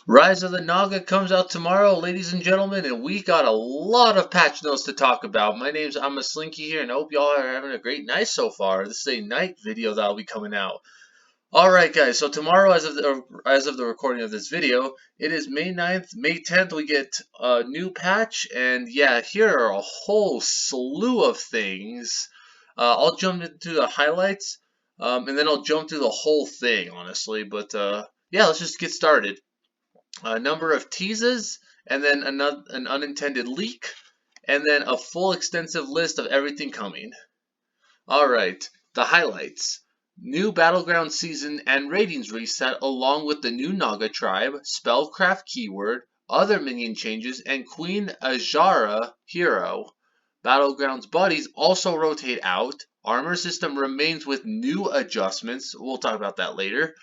Rise of the Naga comes out tomorrow, ladies and gentlemen, and we got a lot of patch notes to talk about. My name's I'm a Slinky here, and I hope y'all are having a great night so far. This is a night video that'll be coming out. All right, guys. So tomorrow, as of the recording of this video, it is May 9th. May 10th, we get a new patch, and yeah, here are a whole slew of things. I'll jump into the highlights, and then I'll jump through the whole thing, honestly. But yeah, let's just get started. A number of teases, and then an unintended leak, and then a full extensive list of everything coming. Alright, the highlights. New Battleground season and ratings reset along with the new Naga tribe, spellcraft keyword, other minion changes, and Queen Ajara hero. Battlegrounds buddies also rotate out. Armor system remains with new adjustments. We'll talk about that later.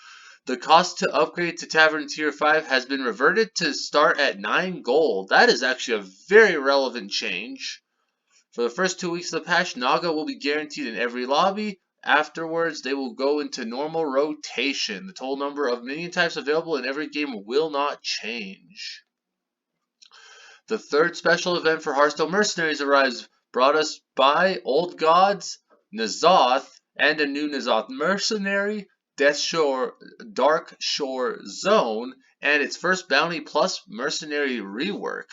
The cost to upgrade to Tavern Tier 5 has been reverted to start at 9 gold. That is actually a very relevant change. For the first 2 weeks of the patch, Naga will be guaranteed in every lobby. Afterwards, they will go into normal rotation. The total number of minion types available in every game will not change. The third special event for Hearthstone Mercenaries arrives, brought us by Old Gods, N'Zoth, and a new N'Zoth Mercenary, Dark Shore Zone, and its first bounty plus mercenary rework.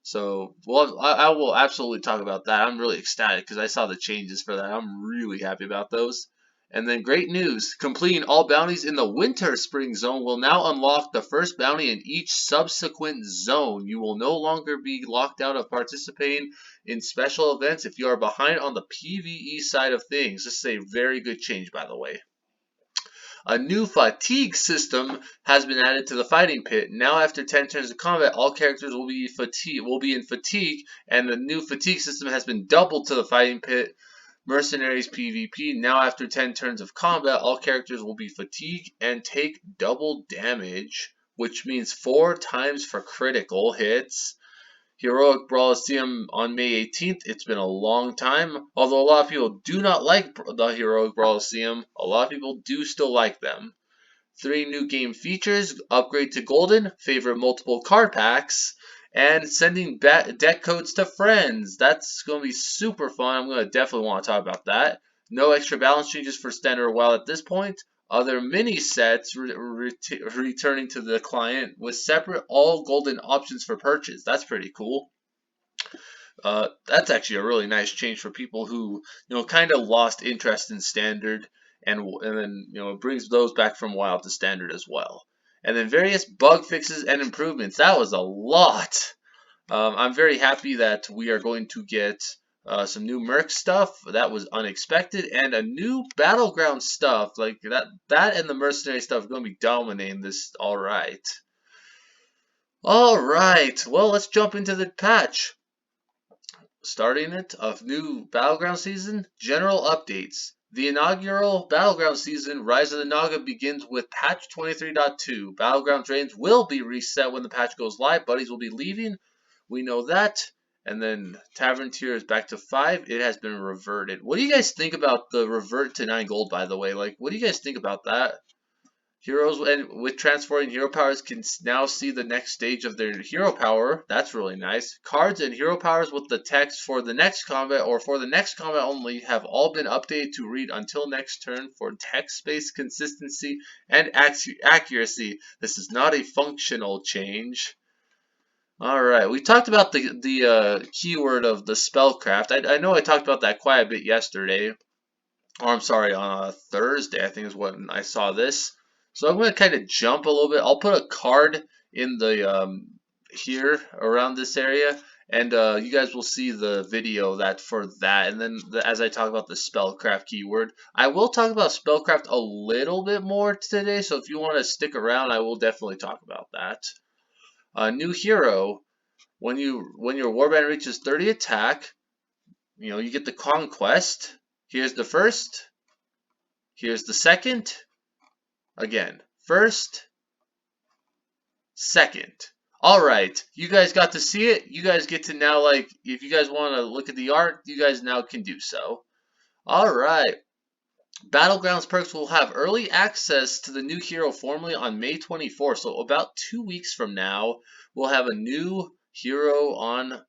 So, well, I will absolutely talk about that. I'm really ecstatic because I saw the changes for that. I'm really happy about those. And then great news, completing all bounties in the Winter Spring Zone will now unlock the first bounty in each subsequent zone. You will no longer be locked out of participating in special events if you are behind on the PvE side of things. This is a very good change, by the way. A new fatigue system has been added to the fighting pit. Now, after 10 turns of combat, all characters will be in fatigue, and the new fatigue system has been doubled to the fighting pit. Mercenaries PvP. Now, after 10 turns of combat, all characters will be fatigued and take double damage, which means 4 times for critical hits. Heroic Brawliseum on May 18th. It's been a long time. Although a lot of people do not like the Heroic Brawliseum, a lot of people do still like them. 3 new game features: upgrade to Golden, favor multiple card packs, and sending deck codes to friends. That's going to be super fun. I'm going to definitely want to talk about that. No extra balance changes for Standard or Wild at this point. Other mini sets returning to the client with separate all golden options for purchase. That's pretty cool. That's actually a really nice change for people who kind of lost interest in Standard, and then it brings those back from Wild to Standard as well. And then various bug fixes and improvements. That was a lot. I'm very happy that we are going to get some new Mercs stuff. That was unexpected, and a new Battleground stuff like that and the Mercenary stuff are going to be dominating this. All right. Well, let's jump into the patch. Starting it of new Battleground season, general updates. The inaugural Battleground season, Rise of the Naga, begins with patch 23.2. Battleground drains will be reset when the patch goes live. Buddies will be leaving. We know that. And then Tavern Tier is back to 5. It has been reverted. What do you guys think about the revert to 9 gold, by the way? Like, what do you guys think about that? Heroes with transferring hero powers can now see the next stage of their hero power. That's really nice. Cards and hero powers with the text for the next combat or for the next combat only have all been updated to read until next turn for text-based consistency and accuracy. This is not a functional change. Alright, we talked about the keyword of the spellcraft. I know I talked about that quite a bit yesterday. Or I'm sorry, on Thursday I think is when I saw this. So I'm going to kind of jump a little bit. I'll put a card in the here around this area, and you guys will see the video for that. And then as I talk about the spellcraft keyword, I will talk about spellcraft a little bit more today. So if you want to stick around, I will definitely talk about that. New hero. When your warband reaches 30 attack, you get the conquest. Here's the first. Here's the second. Again, first, second. Alright, you guys got to see it. You guys get to now, if you guys want to look at the art, you guys now can do so. Alright, Battlegrounds Perks will have early access to the new hero formally on May 24th. So about 2 weeks from now, we'll have a new hero on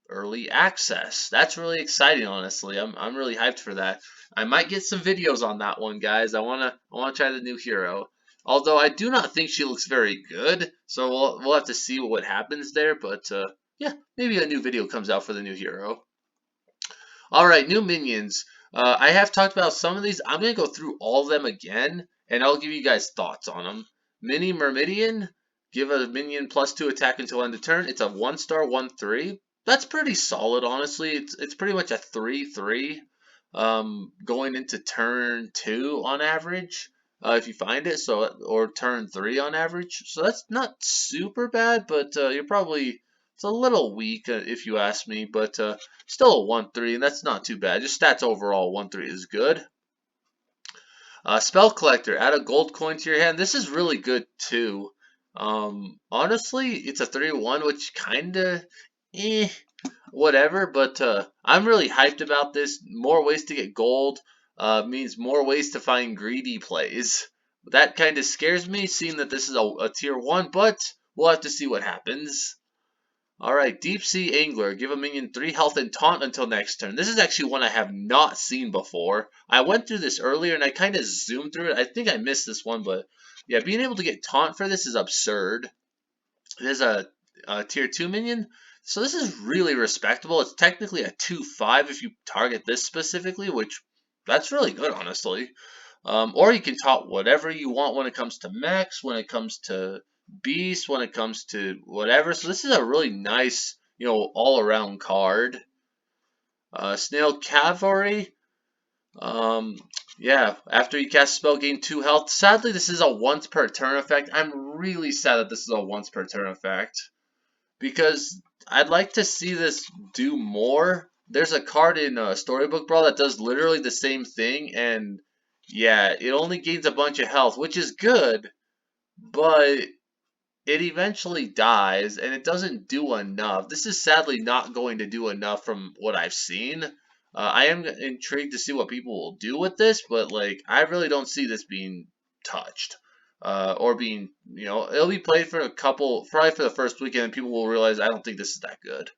early access. That's really exciting, honestly. I'm really hyped for that. I might get some videos on that one, guys. I wanna try the new hero. Although I do not think she looks very good, so we'll have to see what happens there. But yeah, maybe a new video comes out for the new hero. All right, new minions. I have talked about some of these. I'm gonna go through all of them again, and I'll give you guys thoughts on them. Mini Mermidian. Give a minion +2 attack until end of turn. It's a 1-star 1/3. That's pretty solid, honestly. It's pretty much a 3/3 going into turn 2 on average, if you find it. So or turn 3 on average. So that's not super bad, but you're probably it's a little weak if you ask me. But still a 1/3, and that's not too bad. Just stats overall, 1/3 is good. Spell Collector, add a gold coin to your hand. This is really good too. Honestly, it's a 3/1, which kinda, eh, whatever. But I'm really hyped about this. More ways to get gold means more ways to find greedy plays. That kind of scares me, seeing that this is a tier 1, but we'll have to see what happens. Alright, Deep Sea Angler. Give a minion 3 health and taunt until next turn. This is actually one I have not seen before. I went through this earlier and I kind of zoomed through it. I think I missed this one, but yeah, being able to get taunt for this is absurd. It is a tier 2 minion, so this is really respectable. It's technically a 2/5 if you target this specifically, which that's really good, honestly. Or you can taunt whatever you want when it comes to mechs, when it comes to beasts, when it comes to whatever. So this is a really nice, all-around card. Snail Cavalry. Um, yeah, after you cast a spell, gain 2 health. Sadly, this is a once per turn effect. I'm really sad that this is a once per turn effect, because I'd like to see this do more. There's a card in Storybook Brawl that does literally the same thing, and yeah, it only gains a bunch of health, which is good, but it eventually dies, and it doesn't do enough. This is sadly not going to do enough from what I've seen. I am intrigued to see what people will do with this, but like I really don't see this being touched. Or being, it'll be played for a couple, probably for the first weekend, and people will realize I don't think this is that good.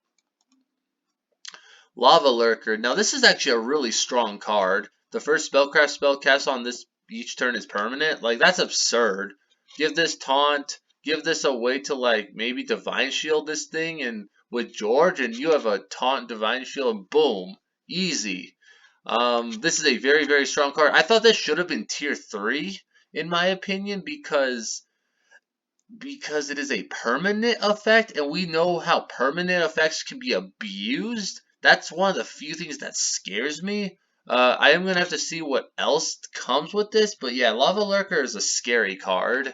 Lava Lurker. Now this is actually a really strong card. The first spellcraft spell cast on this each turn is permanent. Like, that's absurd. Give this taunt. Give this a way to, like, maybe Divine Shield this thing and with George, and you have a taunt Divine Shield, and boom. Easy. This is a very, very strong card. I thought this should have been tier 3, in my opinion, because it is a permanent effect, and we know how permanent effects can be abused. That's one of the few things that scares me. I am going to have to see what else comes with this, but yeah, Lava Lurker is a scary card.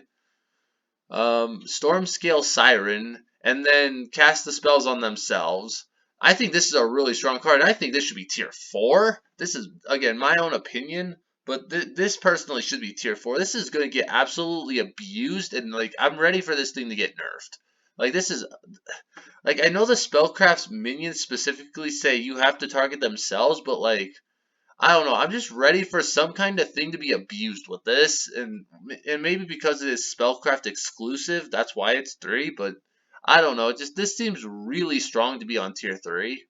Storm Scale Siren, and then cast the spells on themselves. I think this is a really strong card. I think this should be tier 4. This is, again, my own opinion, but this personally should be tier 4. This is going to get absolutely abused, and like I'm ready for this thing to get nerfed. Like, this is, like, I know the Spellcraft's minions specifically say you have to target themselves, but like, I don't know. I'm just ready for some kind of thing to be abused with this, and maybe because it is Spellcraft exclusive, that's why it's 3. But I don't know. Just this seems really strong to be on tier 3.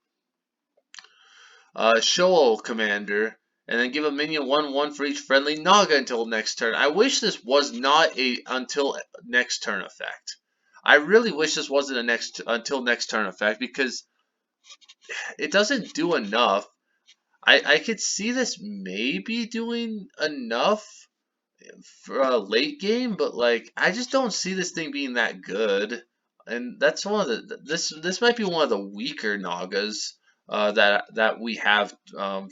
Shoal Commander, and then give a minion 1/1 for each friendly Naga until next turn. I wish this was not a until next turn effect. I really wish this wasn't a until next turn effect, because it doesn't do enough. I could see this maybe doing enough for a late game, but like I just don't see this thing being that good. And that's one of the this might be one of the weaker Nagas that we have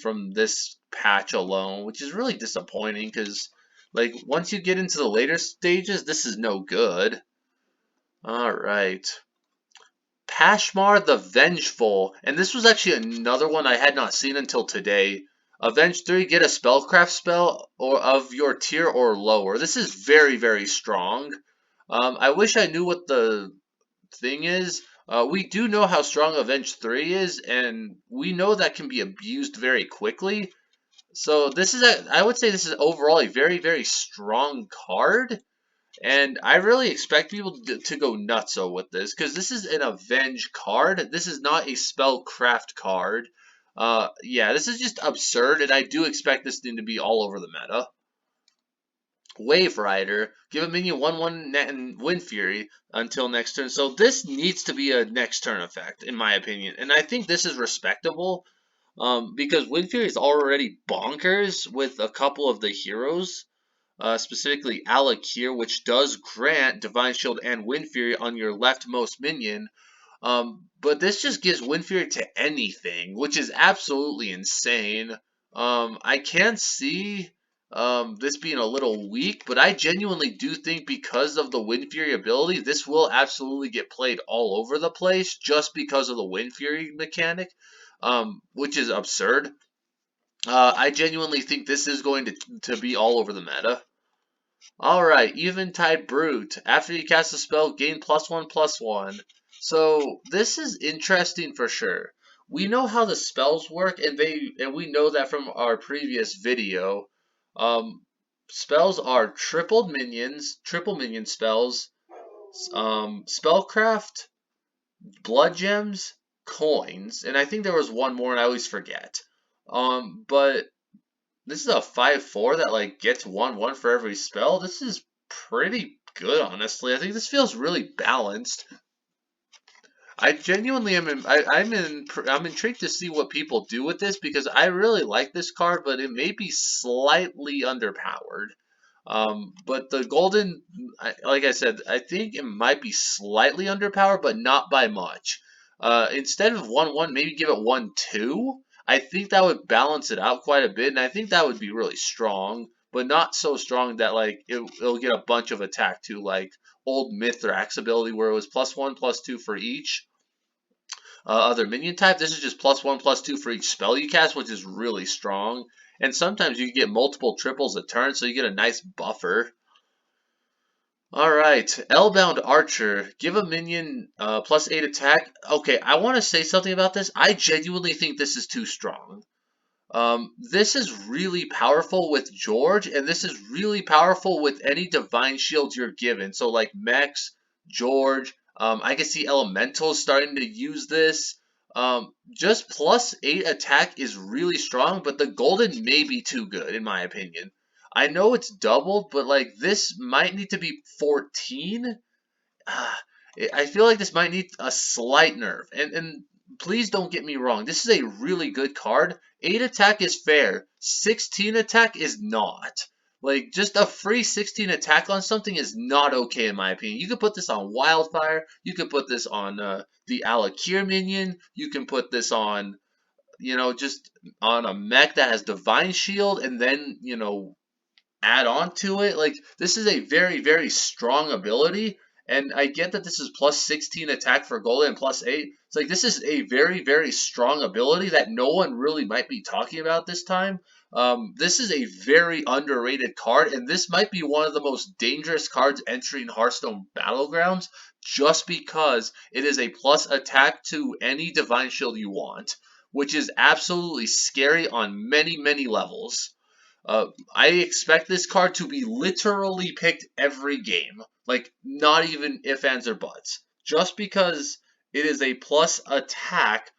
from this patch alone, which is really disappointing, because like once you get into the later stages, this is no good. All right. Pashmar the Vengeful, and this was actually another one I had not seen until today. Avenge 3, get a spellcraft spell or of your tier or lower. This is very, very strong. I wish I knew what the thing is. We do know how strong Avenge 3 is, and we know that can be abused very quickly. So this is I would say this is overall a very, very strong card. And I really expect people to go nutso with this, because this is an Avenge card. This is not a Spellcraft card. Yeah, this is just absurd, and I do expect this thing to be all over the meta. Wave Rider, give a minion 1/1 net and Wind Fury until next turn. So this needs to be a next turn effect, in my opinion. And I think this is respectable, because Wind Fury is already bonkers with a couple of the heroes. Specifically Alec here, which does grant Divine Shield and Wind Fury on your leftmost minion. But this just gives Wind Fury to anything, which is absolutely insane. I can see this being a little weak, but I genuinely do think because of the Wind Fury ability, this will absolutely get played all over the place just because of the Wind Fury mechanic, which is absurd. I genuinely think this is going to be all over the meta. Alright, Eventide Brute. After you cast a spell, gain +1/+1. So this is interesting for sure. We know how the spells work, and we know that from our previous video. Spells are triple minion spells, spellcraft, blood gems, coins, and I think there was one more and I always forget. But this is a 5/4 that like gets 1/1 for every spell. This is pretty good, honestly. I think this feels really balanced. I genuinely am. I'm intrigued to see what people do with this because I really like this card, but it may be slightly underpowered. But the golden, like I said, I think it might be slightly underpowered, but not by much. Instead of 1/1, maybe give it 1/2. I think that would balance it out quite a bit, and I think that would be really strong, but not so strong that like it'll get a bunch of attack too, like old Mithrax ability where it was +1/+2 for each other minion type. This is just +1/+2 for each spell you cast, which is really strong. And sometimes you get multiple triples a turn, so you get a nice buffer. Alright, Elbound Archer. Give a minion +8 attack. Okay, I want to say something about this. I genuinely think this is too strong. This is really powerful with George, and this is really powerful with any Divine Shields you're given. So like Mercs, George, I can see Elementals starting to use this. Just +8 attack is really strong, but the Golden may be too good, in my opinion. I know it's doubled, but like this might need to be 14. Ah, I feel like this might need a slight nerf. And please don't get me wrong. This is a really good card. 8 attack is fair. 16 attack is not. Like, just a free 16 attack on something is not okay in my opinion. You could put this on Wildfire. You could put this on the Alakir minion. You can put this on, just on a mech that has Divine Shield and then, add on to it. Like, this is a very, very strong ability. And I get that this is +16 attack for Golden and +8. It's like this is a very, very strong ability that no one really might be talking about this time. This is a very underrated card, and this might be one of the most dangerous cards entering Hearthstone Battlegrounds just because it is a plus attack to any Divine Shield you want, which is absolutely scary on many, many levels. I expect this card to be literally picked every game. Like, not even ifs, ands, or buts. Just because it is a plus attack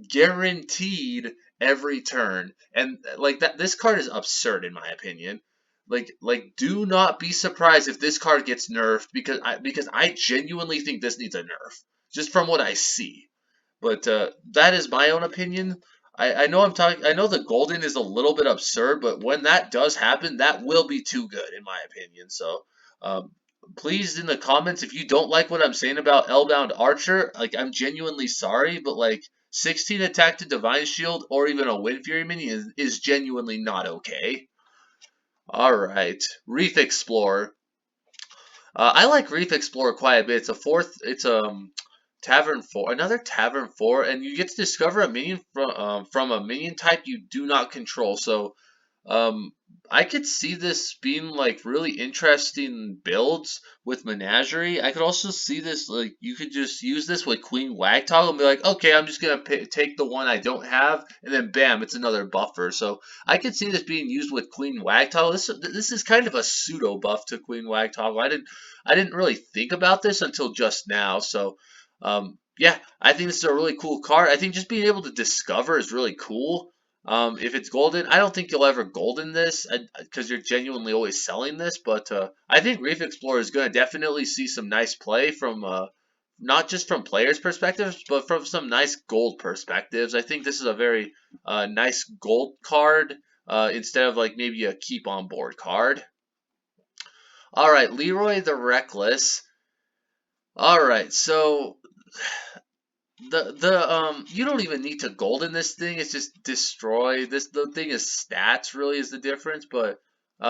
guaranteed every turn. And like that this card is absurd in my opinion. Like do not be surprised if this card gets nerfed because I genuinely think this needs a nerf. Just from what I see. But that is my own opinion. I know I'm talking. I know the golden is a little bit absurd, but when that does happen, that will be too good in my opinion. So, please in the comments if you don't like what I'm saying about Elbound Archer. Like I'm genuinely sorry, but like 16 attack to Divine Shield or even a Wind Fury minion is genuinely not okay. All right, Reef Explorer. I like Reef Explorer quite a bit. It's a fourth. It's Tavern 4, another Tavern 4, and you get to discover a minion from a minion type you do not control. So, Um, I could see this being like really interesting builds with Menagerie. I could also see this like you could just use this with Queen Wagtoggle and be like, okay, I'm just gonna take the one I don't have, and then bam, it's another buffer. So I could see this being used with Queen Wagtoggle. This is kind of a pseudo buff to Queen Wagtoggle. I didn't really think about this until just now. So yeah, I think this is a really cool card. I think just being able to discover is really cool. If it's golden, I don't think you'll ever golden this because you're genuinely always selling this. But I think Reef Explorer is going to definitely see some nice play from not just from players' perspectives, but from some nice gold perspectives. I think this is a very nice gold card instead of like maybe a keep on board card. All right, Leroy the Reckless. All right, so the you don't even need to golden this thing. It's just destroy this. The thing is stats really is the difference, but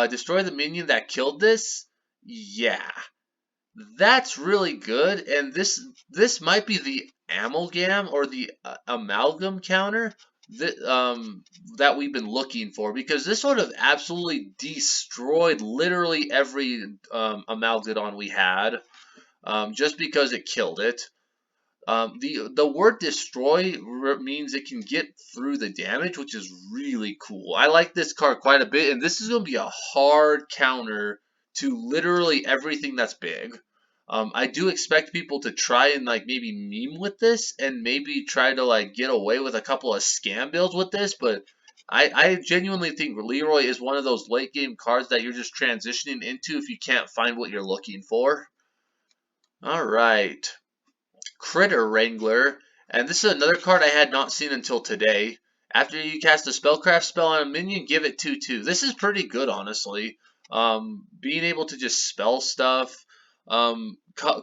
destroy the minion that killed this. Yeah, that's really good. And this might be the amalgam or the amalgam counter that we've been looking for, because this sort of absolutely destroyed literally every amalgadon we had just because it killed it. The word destroy means it can get through the damage, which is really cool. I like this card quite a bit, and this is going to be a hard counter to literally everything that's big. I do expect people to try and like maybe meme with this and maybe try to like get away with a couple of scam builds with this, but I genuinely think Leroy is one of those late game cards that you're just transitioning into if you can't find what you're looking for. All right. Critter Wrangler, and this is another card I had not seen until today. After you cast a spellcraft spell on a minion, give it 2/2. This is pretty good, honestly. Being able to just spell stuff.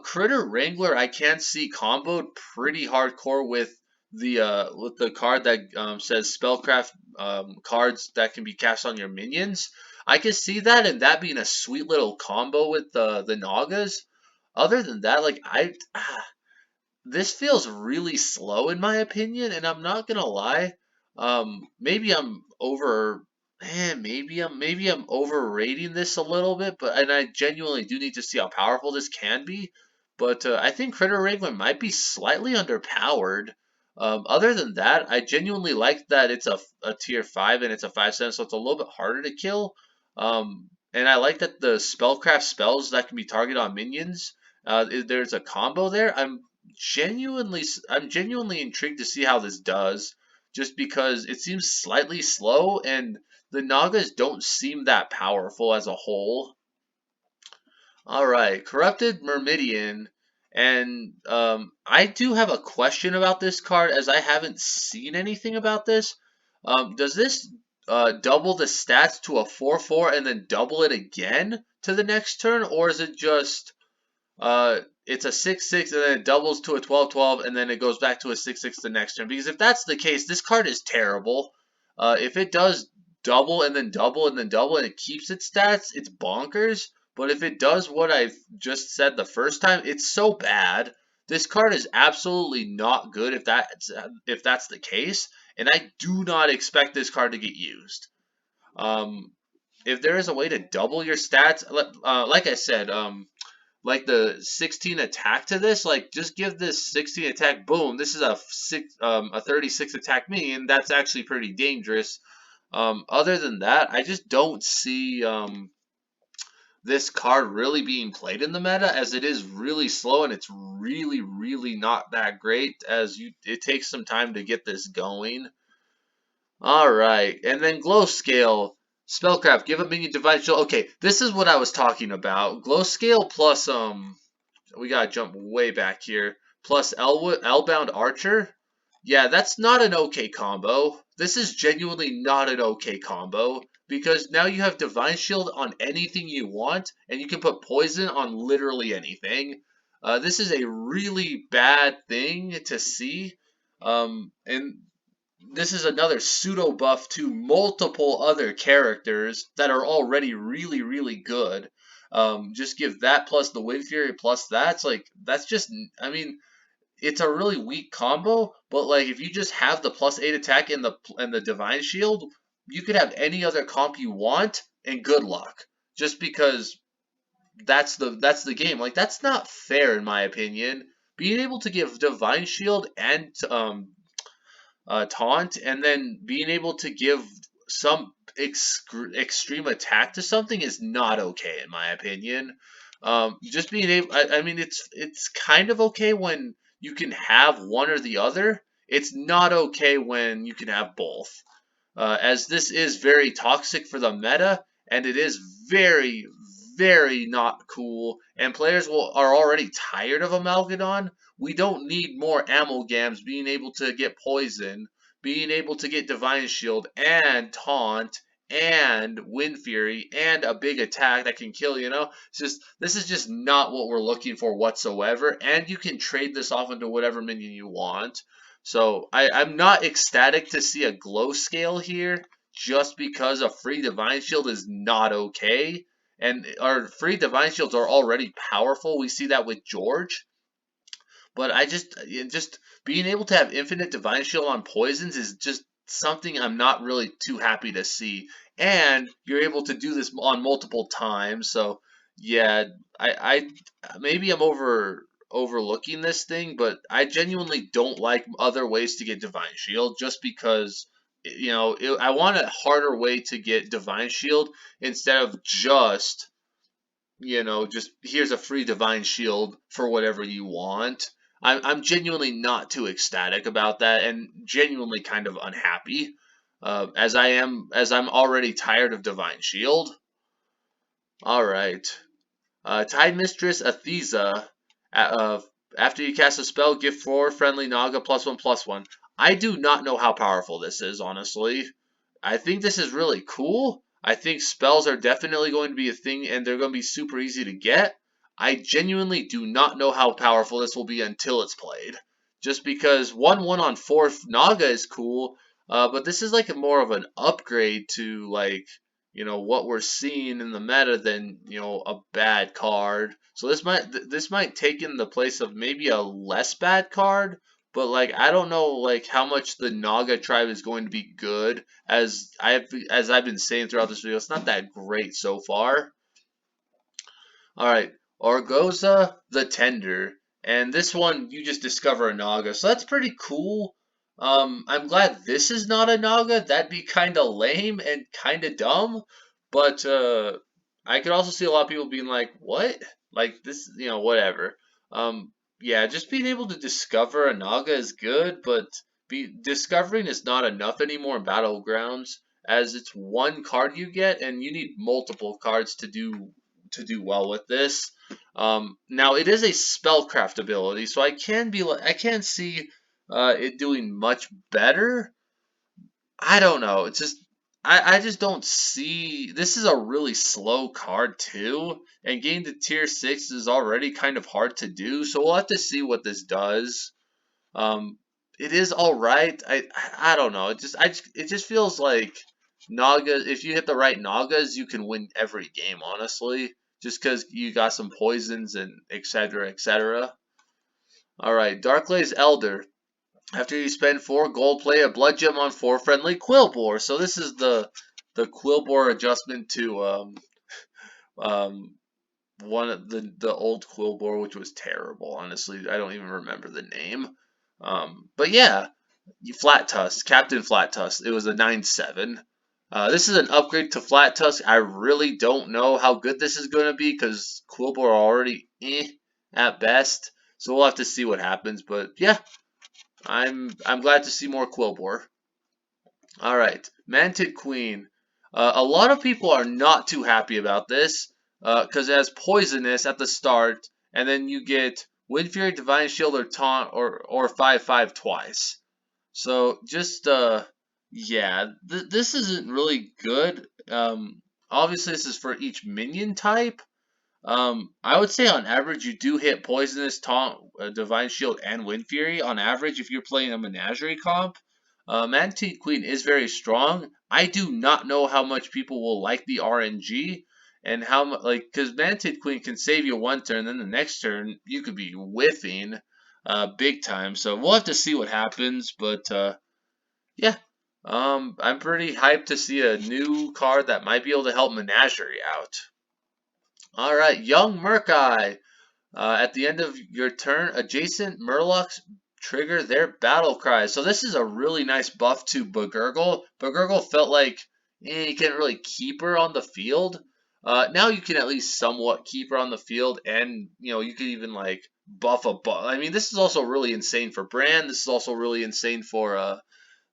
Critter Wrangler, I can see comboed pretty hardcore with the card that says spellcraft cards that can be cast on your minions. I can see that and that being a sweet little combo with the Nagas. Other than that, like this feels really slow in my opinion, and I'm not gonna lie. Maybe I'm over. Maybe I'm overrating this a little bit, but and I genuinely do need to see how powerful this can be. But I think Critter Wrangler might be slightly underpowered. Other than that, I genuinely like that it's a tier 5 and it's a 5/7, so it's a little bit harder to kill. And I like that the spellcraft spells that can be targeted on minions. There's a combo there. I'm genuinely intrigued to see how this does, just because it seems slightly slow and the Nagas don't seem that powerful as a whole. All right, Corrupted Mermidian, and I do have a question about this card as I haven't seen anything about this. Does this double the stats to a 4/4 and then double it again to the next turn, or is it just it's a 6/6 and then it doubles to a 12/12 and then it goes back to a 6/6 the next turn? Because if that's the case, this card is terrible. If it does double and then double and then double and it keeps its stats, it's bonkers. But if it does what I just said the first time, it's so bad. This card is absolutely not good if that's the case, and I do not expect this card to get used. Um, if there is a way to double your stats, like I said, like the 16 attack to this, like just give this 16 attack, boom, this is a 36 attack minion. That's actually pretty dangerous. Other than that, I just don't see this card really being played in the meta, as it is really slow and it's really, really not that great, as it takes some time to get this going. All right, and then glow scale. Spellcraft, give a minion divine shield. Okay, this is what I was talking about. Glow scale plus we gotta jump way back here. Plus Elbound Archer. Yeah, that's not an okay combo. This is genuinely not an okay combo, because now you have Divine Shield on anything you want, and you can put poison on literally anything. This is a really bad thing to see. And this is another pseudo buff to multiple other characters that are already really, really good. Just give that plus the Wind Fury plus that. It's like, that's just, I mean, it's a really weak combo, but like if you just have the +8 attack and the Divine Shield, you could have any other comp you want and good luck. Just because that's the game. Like that's not fair in my opinion. Being able to give Divine Shield and taunt, and then being able to give some extreme attack to something is not okay in my opinion. Just being able, I mean, it's kind of okay when you can have one or the other. It's not okay when you can have both, as this is very toxic for the meta, and it is very, very not cool. And players are already tired of Amalgadon. We don't need more Amalgams being able to get poison, being able to get Divine Shield and Taunt and Wind Fury and a big attack that can kill. It's just this is just not what we're looking for whatsoever. And you can trade this off into whatever minion you want. So I'm not ecstatic to see a glow scale here just because a free Divine Shield is not okay. And our free Divine Shields are already powerful. We see that with George. But just being able to have infinite Divine Shield on poisons is just something I'm not really too happy to see. And you're able to do this on multiple times. So yeah, maybe I'm overlooking this thing, but I genuinely don't like other ways to get Divine Shield just because I want a harder way to get Divine Shield instead of just here's a free Divine Shield for whatever you want. I'm genuinely not too ecstatic about that, and genuinely kind of unhappy, as I'm already tired of Divine Shield. All right, Tide Mistress Athesa. After you cast a spell, give 4 friendly Naga +1/+1. I do not know how powerful this is, honestly. I think this is really cool. I think spells are definitely going to be a thing, and they're going to be super easy to get. I genuinely do not know how powerful this will be until it's played. Just because 1/1 on 4 Naga is cool, but this is like more of an upgrade to what we're seeing in the meta than a bad card. So this might take in the place of maybe a less bad card, but I don't know how much the Naga tribe is going to be good, as I've been saying throughout this video. It's not that great so far. All right, Argosa the Tender, and this one you just discover a Naga, so that's pretty cool. I'm glad this is not a Naga. That'd be kind of lame and kind of dumb, but I could also see a lot of people being like, "What? Like this? Whatever." Yeah, just being able to discover a Naga is good, but discovering is not enough anymore in Battlegrounds, as it's one card you get, and you need multiple cards to do well with this. Now it is a spellcraft ability, so I can see it doing much better. I don't know. It's just I just don't see. This is a really slow card too, and getting to tier 6 is already kind of hard to do. So we'll have to see what this does. Um, it is all right. I don't know. It just feels like Naga. If you hit the right Nagas, you can win every game. Honestly, just because you got some poisons and etc. etc. All right, Darklay's Elder. After you spend 4 gold, play a blood gem on 4 friendly Quillbore. So this is the Quillbore adjustment to one of the old Quillbore, which was terrible. Honestly, I don't even remember the name. But yeah, Flat Tusk, Captain Flat Tusk. It was a 9/7. This is an upgrade to Flat Tusk. I really don't know how good this is going to be because Quillbore are already at best. So we'll have to see what happens. But yeah, I'm glad to see more Quillbore. All right, Mantid Queen. A lot of people are not too happy about this because it has poisonous at the start, and then you get Wind Fury, Divine Shield, or Taunt, or 5/5 twice. So just yeah, this isn't really good. Obviously this is for each minion type. I would say on average you do hit Poisonous, Taunt, Divine Shield, and Wind Fury on average if you're playing a Menagerie comp. Mantid Queen is very strong. I do not know how much people will like the RNG and how much, because Mantid Queen can save you one turn, then the next turn you could be whiffing big time. So we'll have to see what happens, but yeah. I'm pretty hyped to see a new card that might be able to help Menagerie out. All right, Young Merc. At the end of your turn, adjacent Murlocs trigger their battle cries. So this is a really nice buff to Bagurgle. Bagurgle felt like you couldn't really keep her on the field. Now you can at least somewhat keep her on the field, and you can even like buff a buff. I mean, this is also really insane for Bran. This is also really insane for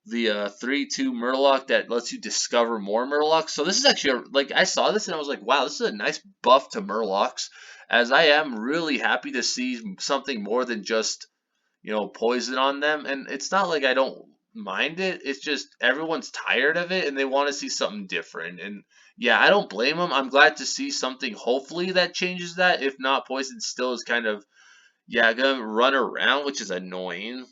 the 3/2 Murloc that lets you discover more Murlocs. So this is actually like I saw this and I was like, wow, this is a nice buff to Murlocs. As I am really happy to see something more than just poison on them. And it's not like I don't mind it. It's just everyone's tired of it and they want to see something different. And yeah, I don't blame them. I'm glad to see something hopefully that changes that. If not, poison still is kind of gonna run around, which is annoying.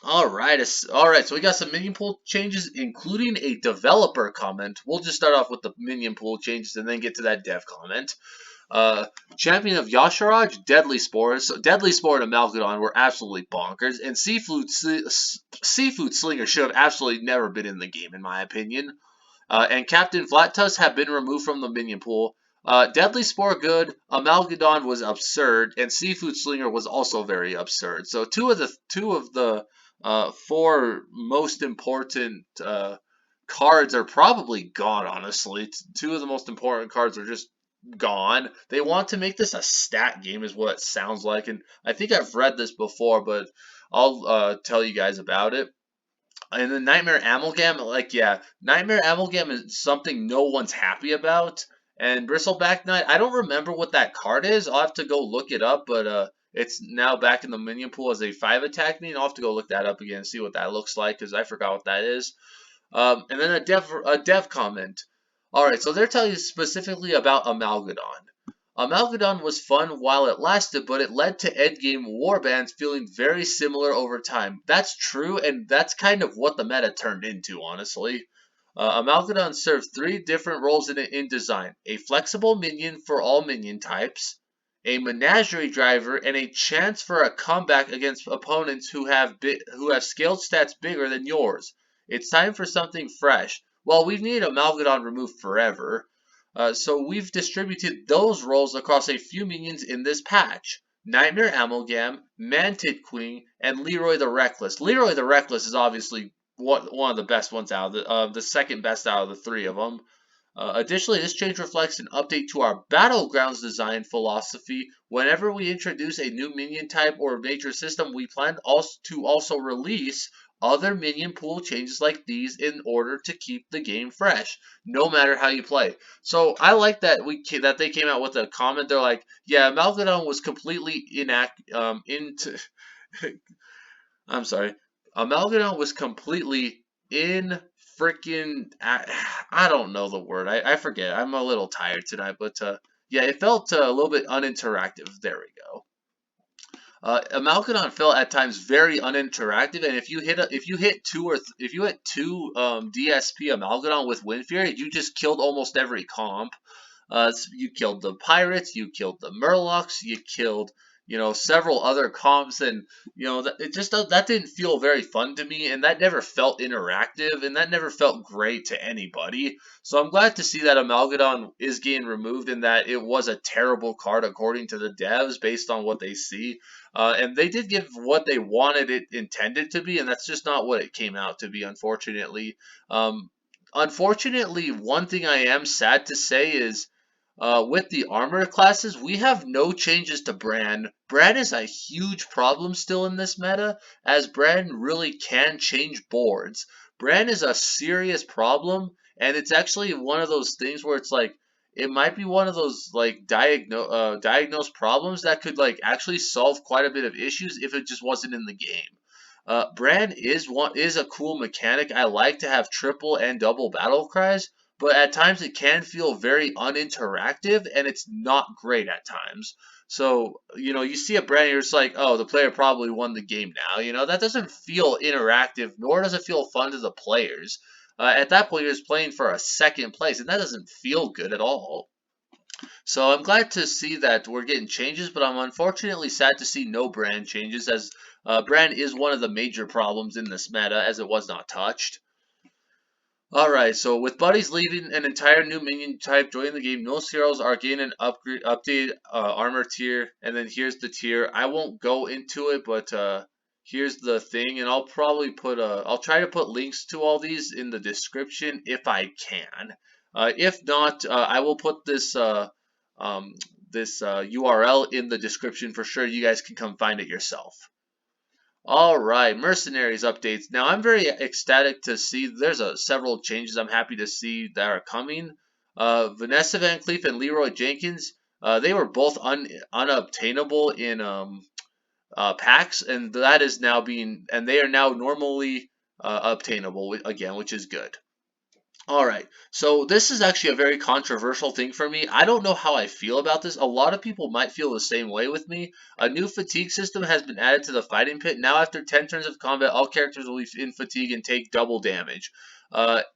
All right, So we got some minion pool changes, including a developer comment. We'll just start off with the minion pool changes and then get to that dev comment. Champion of Yasharaj, Deadly Spores. So Deadly Spore and Amalgadon were absolutely bonkers, and Seafood Slinger should have absolutely never been in the game, in my opinion. And Captain Flattusk have been removed from the minion pool. Deadly Spore good, Amalgadon was absurd, and Seafood Slinger was also very absurd. So two of the four most important cards are probably gone. Honestly, two of the most important cards are just gone. They want to make this a stat game, is what it sounds like, and I think I've read this before, but I'll tell you guys about it. And then Nightmare Amalgam, Nightmare Amalgam is something no one's happy about. And Bristleback Knight, I don't remember what that card is. I'll have to go look it up, but it's now back in the minion pool as a 5 attack minion. I'll have to go look that up again and see what that looks like because I forgot what that is. And then a dev comment. All right, so they're telling you specifically about Amalgadon. Amalgadon was fun while it lasted, but it led to endgame warbands feeling very similar over time. That's true, and that's kind of what the meta turned into, honestly. Amalgadon serves three different roles in design: a flexible minion for all minion types, a menagerie driver, and a chance for a comeback against opponents who have scaled stats bigger than yours. It's time for something fresh. Well, we've needed Amalgadon removed forever. So we've distributed those roles across a few minions in this patch. Nightmare Amalgam, Mantid Queen, and Leroy the Reckless. Leroy the Reckless is obviously one of the best ones out of the second best out of the three of them. Additionally, this change reflects an update to our Battlegrounds design philosophy. Whenever we introduce a new minion type or major system, we plan to also release other minion pool changes like these in order to keep the game fresh, no matter how you play. So I like that that they came out with a comment. They're like, yeah, Amalgadon was completely I'm sorry. Amalgadon was completely in freaking. I don't know the word. I forget. I'm a little tired tonight, but yeah, it felt a little bit uninteractive. There we go. Amalgadon felt at times very uninteractive, and if you hit two DSP Amalgadon with Wind Fury, you just killed almost every comp. So you killed the pirates, you killed the Murlocs, you killed several other comps, and that didn't feel very fun to me, and that never felt interactive, and that never felt great to anybody. So I'm glad to see that Amalgadon is getting removed, and that it was a terrible card according to the devs based on what they see. And they did give what they wanted it intended to be, and that's just not what it came out to be, unfortunately. Unfortunately, one thing I am sad to say is with the armor classes, we have no changes to Bran. Bran is a huge problem still in this meta, as Bran really can change boards. Bran is a serious problem, and it's actually one of those things where it's like, it might be one of those like diagnosed problems that could like actually solve quite a bit of issues if it just wasn't in the game. Bran is a cool mechanic. I like to have triple and double battle cries, but at times it can feel very uninteractive and it's not great at times. So, you see a Bran, you're just like, oh, the player probably won the game now. That doesn't feel interactive, nor does it feel fun to the players. At that point, you're just playing for a second place, and that doesn't feel good at all. So I'm glad to see that we're getting changes, but I'm unfortunately sad to see no brand changes, as brand is one of the major problems in this meta, as it was not touched. Alright, so with buddies leading an entire new minion type joining the game, most heroes are gaining an updated armor tier, and then here's the tier. I won't go into it, but here's the thing, and I'll probably put I'll try to put links to all these in the description if I can. If not, I will put um, this URL in the description for sure. You guys can come find it yourself. All right, Mercenaries updates. Now, I'm very ecstatic to see there's several changes I'm happy to see that are coming. Vanessa Van Cleef and Leroy Jenkins, they were both unobtainable in packs, and that is now and they are now normally obtainable again, which is good. All right. So this is actually a very controversial thing for me. I don't know how I feel about this. A lot of people might feel the same way with me. A new fatigue system has been added to the fighting pit. Now after 10 turns of combat, all characters will be in fatigue and take double damage,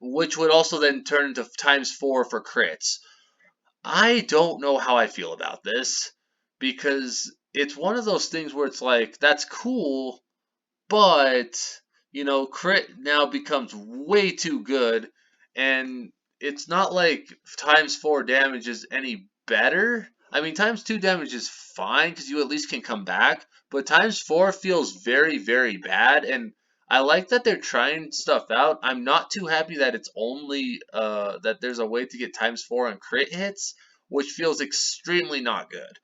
which would also then turn into ×4 for crits. I don't know how I feel about this because it's one of those things where it's like, that's cool, but crit now becomes way too good, and it's not like ×4 damage is any better. I mean, ×2 damage is fine because you at least can come back, but ×4 feels very, very bad, and I like that they're trying stuff out. I'm not too happy that it's only that there's a way to get ×4 on crit hits, which feels extremely not good.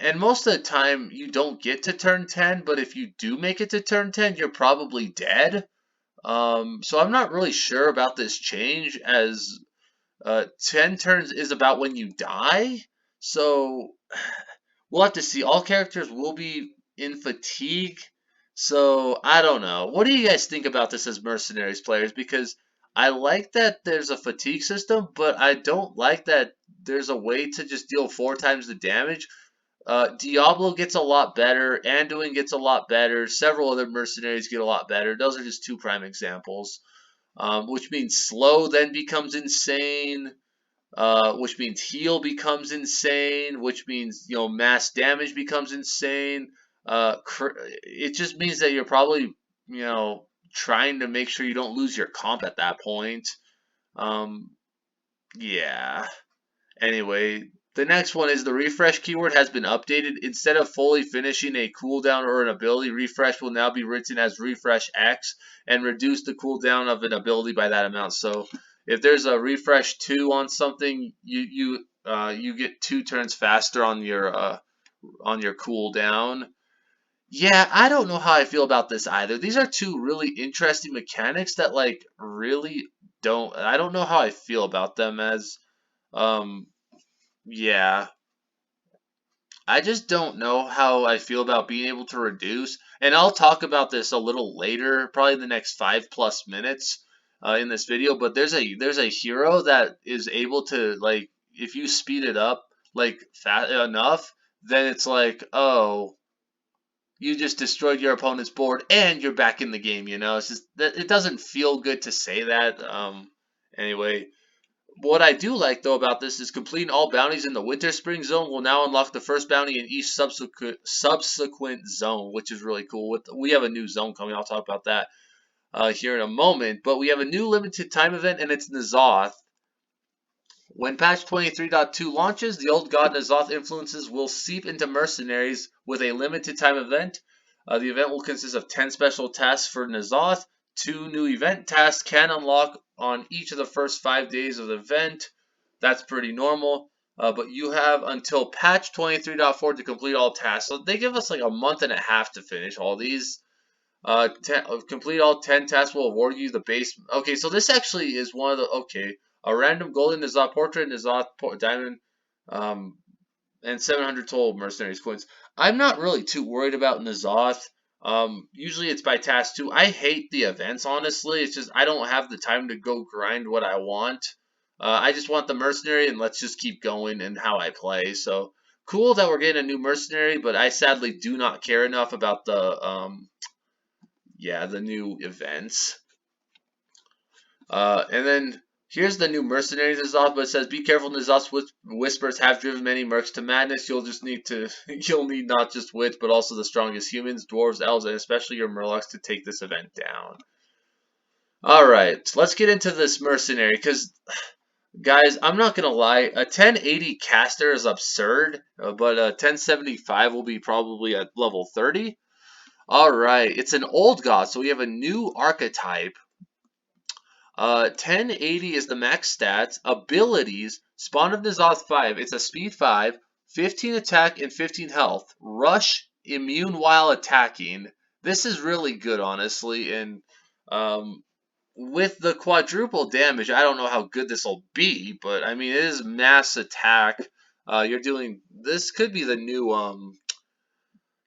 And most of the time you don't get to turn 10, but if you do make it to turn 10, you're probably dead. So I'm not really sure about this change, as 10 turns is about when you die. So we'll have to see. All characters will be in fatigue. So I don't know. What do you guys think about this as Mercenaries players? Because I like that there's a fatigue system, but I don't like that there's a way to just deal 4 times the damage. Diablo gets a lot better. Anduin gets a lot better. Several other mercenaries get a lot better. Those are just 2 prime examples. Which means slow then becomes insane. Which means heal becomes insane. Which means mass damage becomes insane. It just means that you're probably trying to make sure you don't lose your comp at that point. Yeah. Anyway, the next one is the refresh keyword has been updated. Instead of fully finishing a cooldown or an ability, refresh will now be written as refresh X and reduce the cooldown of an ability by that amount. So if there's a refresh 2 on something, you get 2 turns faster on your cooldown. Yeah, I don't know how I feel about this either. These are 2 really interesting mechanics that really I don't know how I feel about them as um yeah, I just don't know how I feel about being able to reduce, and I'll talk about this a little later, probably the next 5+ minutes in this video. But there's a hero that is able to, if you speed it up fast enough, then it's like, oh, you just destroyed your opponent's board and you're back in the game. It's just that it doesn't feel good to say that. Anyway. What I do like though about this is completing all bounties in the Winter Spring zone will now unlock the first bounty in each subsequent zone, which is really cool. We have a new zone coming. I'll talk about that here in a moment. But we have a new limited time event, and it's N'Zoth. When patch 23.2 launches, the old god N'Zoth influences will seep into Mercenaries with a limited time event. The event will consist of 10 special tasks for N'Zoth. 2 new event tasks can unlock on each of the first 5 days of the event. That's pretty normal. But you have until patch 23.4 to complete all tasks. So they give us like a month and a half to finish all these. Complete all 10 tasks will award you the base. Okay, so this actually is one of the. Okay. A random golden N'Zoth portrait, N'Zoth diamond, and 700 total mercenaries coins. I'm not really too worried about N'Zoth. Usually it's by task 2. I hate the events, honestly. It's just I don't have the time to go grind what I want. I just want the mercenary, and let's just keep going in how I play. So cool that we're getting a new mercenary, but I sadly do not care enough about the new events. And then here's the new Mercenaries N'Zoth, but it says, be careful, N'Zoth's whispers have driven many mercs to madness. You'll need not just wits, but also the strongest humans, dwarves, elves, and especially your murlocs to take this event down. Alright, let's get into this mercenary, because, guys, I'm not gonna lie, a 1080 caster is absurd, but a 1075 will be probably at level 30. Alright, it's an old god, so we have a new archetype. 1080 is the max stats. Abilities, Spawn of N'Zoth 5, it's a speed 5, 15 attack and 15 health. Rush, immune while attacking. This is really good, honestly, and um, with the quadruple damage, I don't know how good this will be, but I mean, it is mass attack. You're doing, this could be the new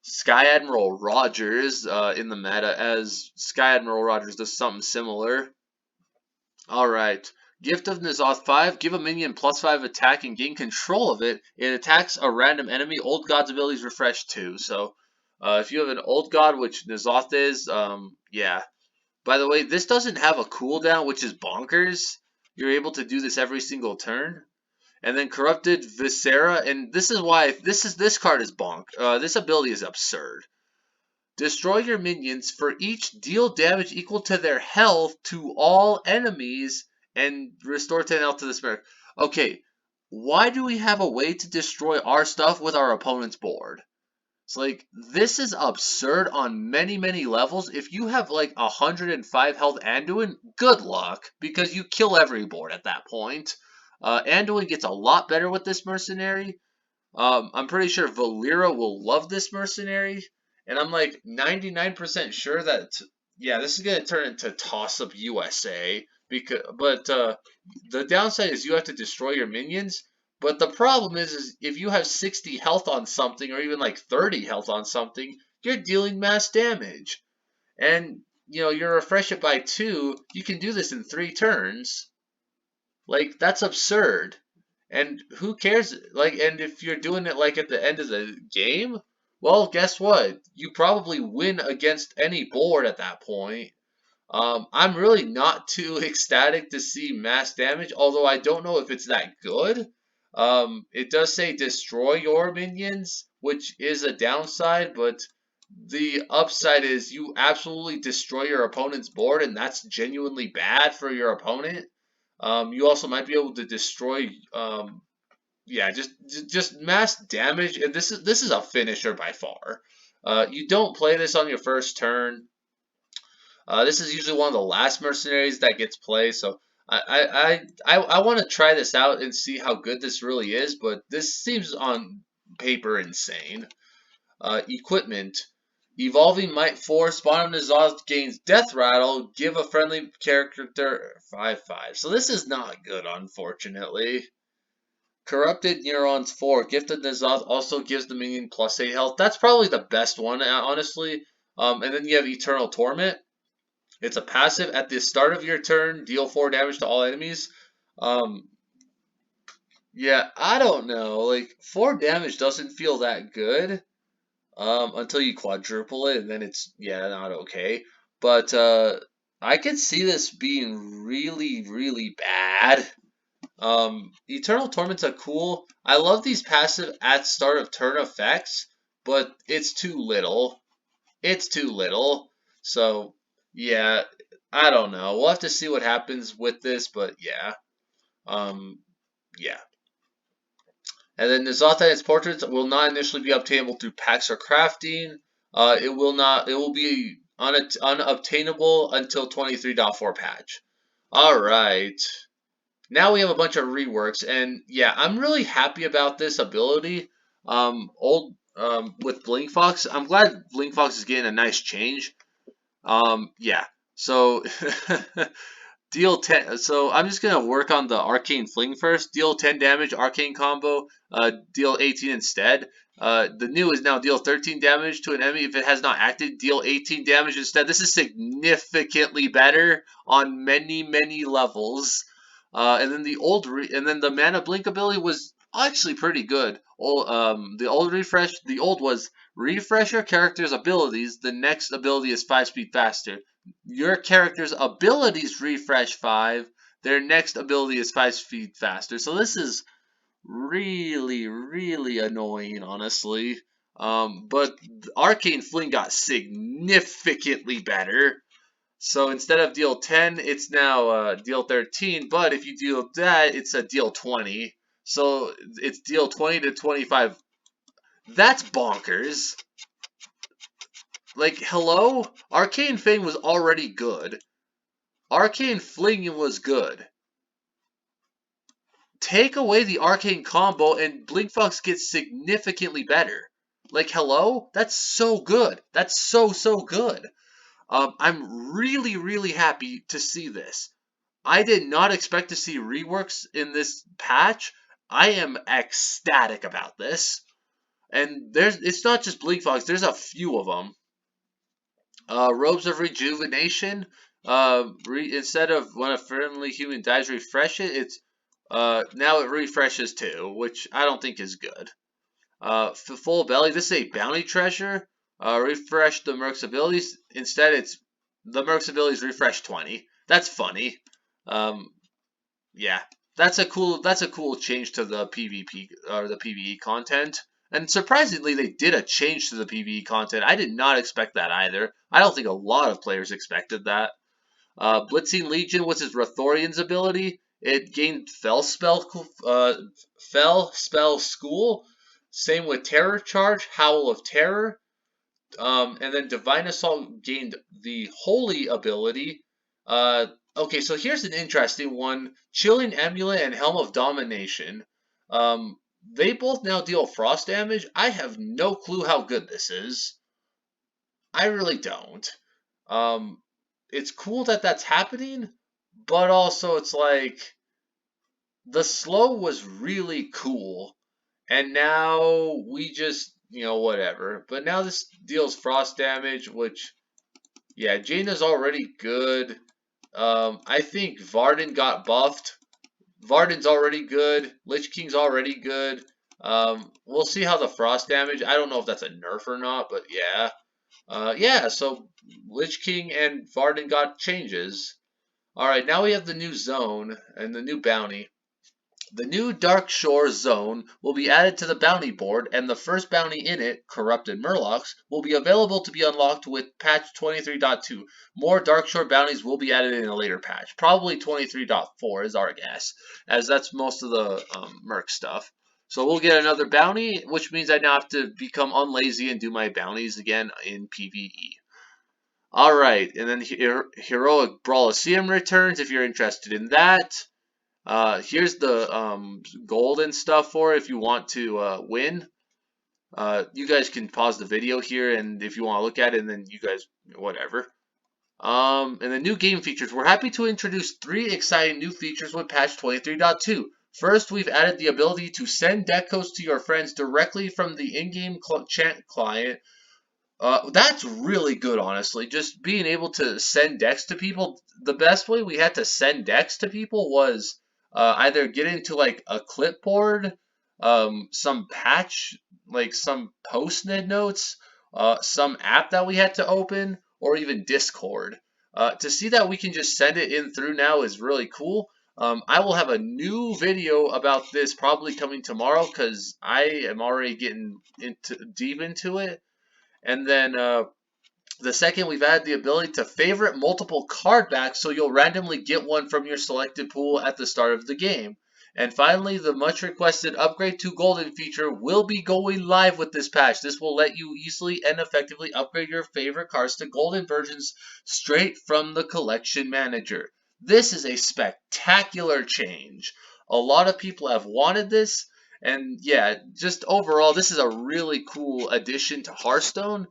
Sky Admiral Rogers in the meta, as Sky Admiral Rogers does something similar. Alright. Gift of N'Zoth 5. Give a minion +5 attack and gain control of it. It attacks a random enemy. Old God's abilities refresh too. So, if you have an Old God, which N'Zoth is, yeah. By the way, this doesn't have a cooldown, which is bonkers. You're able to do this every single turn. And then Corrupted Viscera, and this is why this card is bonk. This ability is absurd. Destroy your minions. For each, deal damage equal to their health to all enemies and restore 10 health to the Merc. Okay, why do we have a way to destroy our stuff with our opponent's board? It's like, this is absurd on many, many levels. If you have like 105 health Anduin, good luck, because you kill every board at that point. Anduin gets a lot better with this mercenary. I'm pretty sure Valera will love this mercenary, and I'm like 99% sure that, yeah, this is gonna turn into toss-up USA. But the downside is you have to destroy your minions. But the problem is if you have 60 health on something, or even like 30 health on something, you're dealing mass damage, and you refresh it by 2. You can do this in 3 turns. Like, that's absurd. And who cares? Like, and if you're doing it like at the end of the game, well, guess what? You probably win against any board at that point. I'm really not too ecstatic to see mass damage, although I don't know if it's that good. It does say destroy your minions, which is a downside, but the upside is you absolutely destroy your opponent's board, and that's genuinely bad for your opponent. You also might be able to destroy, yeah, just mass damage, and this is a finisher by far. You don't play this on your first turn. This is usually one of the last mercenaries that gets played, so I want to try this out and see how good this really is, but this seems on paper insane. Equipment. Evolving Might 4, Spawn of N'Zoth gains Death Rattle, give a friendly character 5/5. So this is not good, unfortunately. Corrupted Neurons 4, Gift of N'Zoth also gives the minion +8 health. That's probably the best one, honestly. And then you have Eternal Torment. It's a passive. At the start of your turn, deal 4 damage to all enemies. Um, yeah, I don't know. Like, 4 damage doesn't feel that good. Until you quadruple it, and then it's, yeah, not okay. But I could see this being really, really bad. Eternal Torment's a cool. I love these passive at start of turn effects, but it's too little. It's too little. So yeah, I don't know. We'll have to see what happens with this, but yeah, um, yeah. And then N'Zoth and its portraits will not initially be obtainable through packs or crafting. It will not. It will be unobtainable until 23.4 patch. All right. Now we have a bunch of reworks, and yeah, I'm really happy about this ability. With Blink Fox, I'm glad Blink Fox is getting a nice change. Yeah. So deal 10. So I'm just gonna work on the Arcane Fling first. Deal 10 damage, Arcane combo. Deal 18 instead. The new is now deal 13 damage to an enemy if it has not acted. Deal 18 damage instead. This is significantly better on many, many levels. And then the Mana Blink ability was actually pretty good. The old was refresh your character's abilities. The next ability is 5 speed faster. Your character's abilities refresh 5. Their next ability is 5 speed faster. So this is really, really annoying, honestly. But Arcane Fling got significantly better. So instead of deal 10, it's now deal 13. But if you deal that, it's a deal 20. So it's deal 20 to 25. That's bonkers. Like, hello? Arcane Fang was already good. Arcane Fling was good. Take away the Arcane combo and Blinkfox gets significantly better. Like, hello? That's so good. That's so good. I'm really happy to see this. I did not expect to see reworks in this patch. I am ecstatic about this. And it's not just Blinkfox, there's a few of them. Robes of Rejuvenation. Instead of when a friendly human dies, refresh it. It's now it refreshes too, which I don't think is good. Full belly. This is a bounty treasure. Refresh the Mercs abilities. Instead, it's the Mercs abilities refresh 20. That's funny. Um, yeah, that's a cool change to the PvP or the PvE content. And surprisingly, they did a change to the PvE content. I did not expect that either. I don't think a lot of players expected that. Blitzing Legion was his Rothorian's ability. It gained Fell Spell School. Same with Terror Charge, Howl of Terror. And then Divine Assault gained the Holy ability. Okay, so here's an interesting one. Chilling Amulet and Helm of Domination. They both now deal frost damage. I have no clue how good this is. I really don't. Um, it's cool that that's happening, but also it's like the slow was really cool, and now we just, whatever. But now this deals frost damage, which, yeah, Jaina's already good. I think Varden got buffed. Varden's already good. Lich King's already good. We'll see how the frost damage. I don't know if that's a nerf or not, but yeah. Yeah, so Lich King and Varden got changes. Alright, now we have the new zone and the new bounty. The new Dark Shore zone will be added to the bounty board, and the first bounty in it, Corrupted Murlocs, will be available to be unlocked with patch 23.2. More Dark Shore bounties will be added in a later patch. Probably 23.4 is our guess, as that's most of the Merc stuff. So we'll get another bounty, which means I now have to become unlazy and do my bounties again in PvE. Alright, and then Heroic Brawlicium returns if you're interested in that. Here's the gold and stuff for it if you want to win. You guys can pause the video here, and if you want to look at it, and then you guys, whatever. And the new game features. We're happy to introduce 3 exciting new features with patch 23.2. First, we've added the ability to send deck codes to your friends directly from the in-game chant client. That's really good, honestly. Just being able to send decks to people. The best way we had to send decks to people was either get into like a clipboard, some patch, like some post-it notes, some app that we had to open, or even Discord. To see that we can just send it in through now is really cool. I will have a new video about this probably coming tomorrow because I am already getting deep into it. And then the second, we've added the ability to favorite multiple card backs, so you'll randomly get one from your selected pool at the start of the game. And finally, the much requested upgrade to golden feature will be going live with this patch. This will let you easily and effectively upgrade your favorite cards to golden versions straight from the collection manager. This is a spectacular change. A lot of people have wanted this, and yeah, just overall, this is a really cool addition to Hearthstone.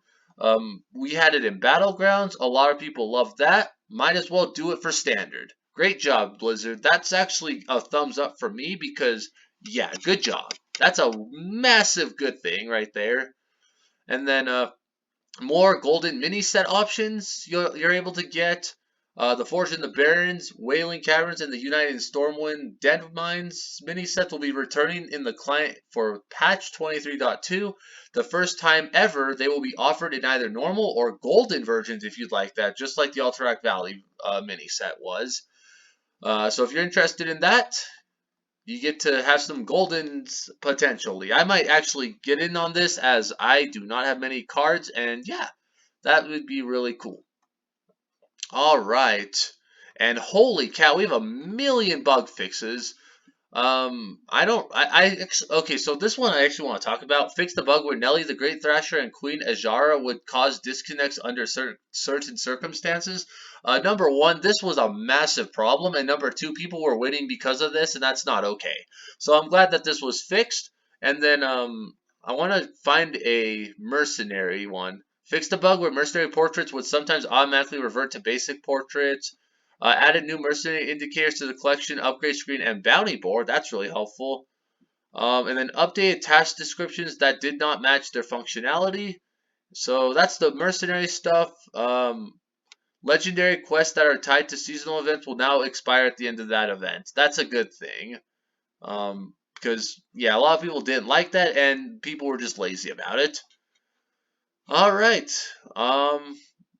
We had it in Battlegrounds. A lot of people love that. Might as well do it for Standard. Great job, Blizzard. That's actually a thumbs up for me because, yeah, good job. That's a massive good thing right there. And then more golden mini set options you're able to get. The Forge in the Barrens, Wailing Caverns, and the United Stormwind Den Mines mini sets will be returning in the client for patch 23.2. The first time ever, they will be offered in either normal or golden versions if you'd like that, just like the Alterac Valley mini set was. So if you're interested in that, you get to have some goldens potentially. I might actually get in on this as I do not have many cards, and yeah, that would be really cool. All right. And holy cow, we have a million bug fixes. I don't. Okay. So this one I actually want to talk about. Fix the bug where Nelly the Great Thrasher and Queen Ajara would cause disconnects under certain circumstances. Number one, this was a massive problem, and number two, people were winning because of this, and that's not okay. So I'm glad that this was fixed. And then I want to find a mercenary one. Fix the bug where mercenary portraits would sometimes automatically revert to basic portraits. Added new mercenary indicators to the collection, upgrade screen, and bounty board. That's really helpful. And then updated task descriptions that did not match their functionality. So that's the mercenary stuff. Legendary quests that are tied to seasonal events will now expire at the end of that event. That's a good thing. Because, yeah, a lot of people didn't like that, and people were just lazy about it. All right. Um,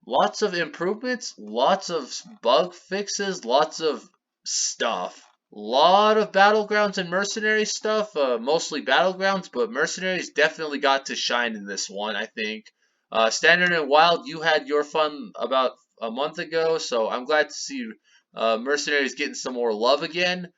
Lots of improvements, lots of bug fixes, lots of stuff. Lot of battlegrounds and mercenary stuff. Mostly battlegrounds, but mercenaries definitely got to shine in this one. I think. Standard and wild, you had your fun about a month ago, so I'm glad to see mercenaries getting some more love again.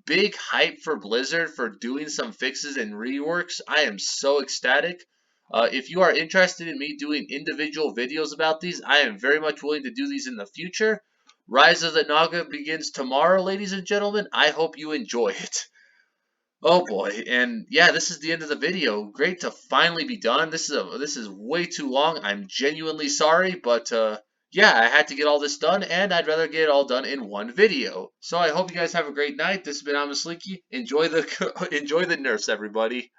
Big hype for Blizzard for doing some fixes and reworks. I am so ecstatic. If you are interested in me doing individual videos about these, I am very much willing to do these in the future. Rise of the Naga begins tomorrow, ladies and gentlemen. I hope you enjoy it. Oh boy, and yeah, this is the end of the video. Great to finally be done. This is way too long. I'm genuinely sorry, but yeah, I had to get all this done, and I'd rather get it all done in one video. So I hope you guys have a great night. This has been Slinky. Enjoy the enjoy the nerfs, everybody.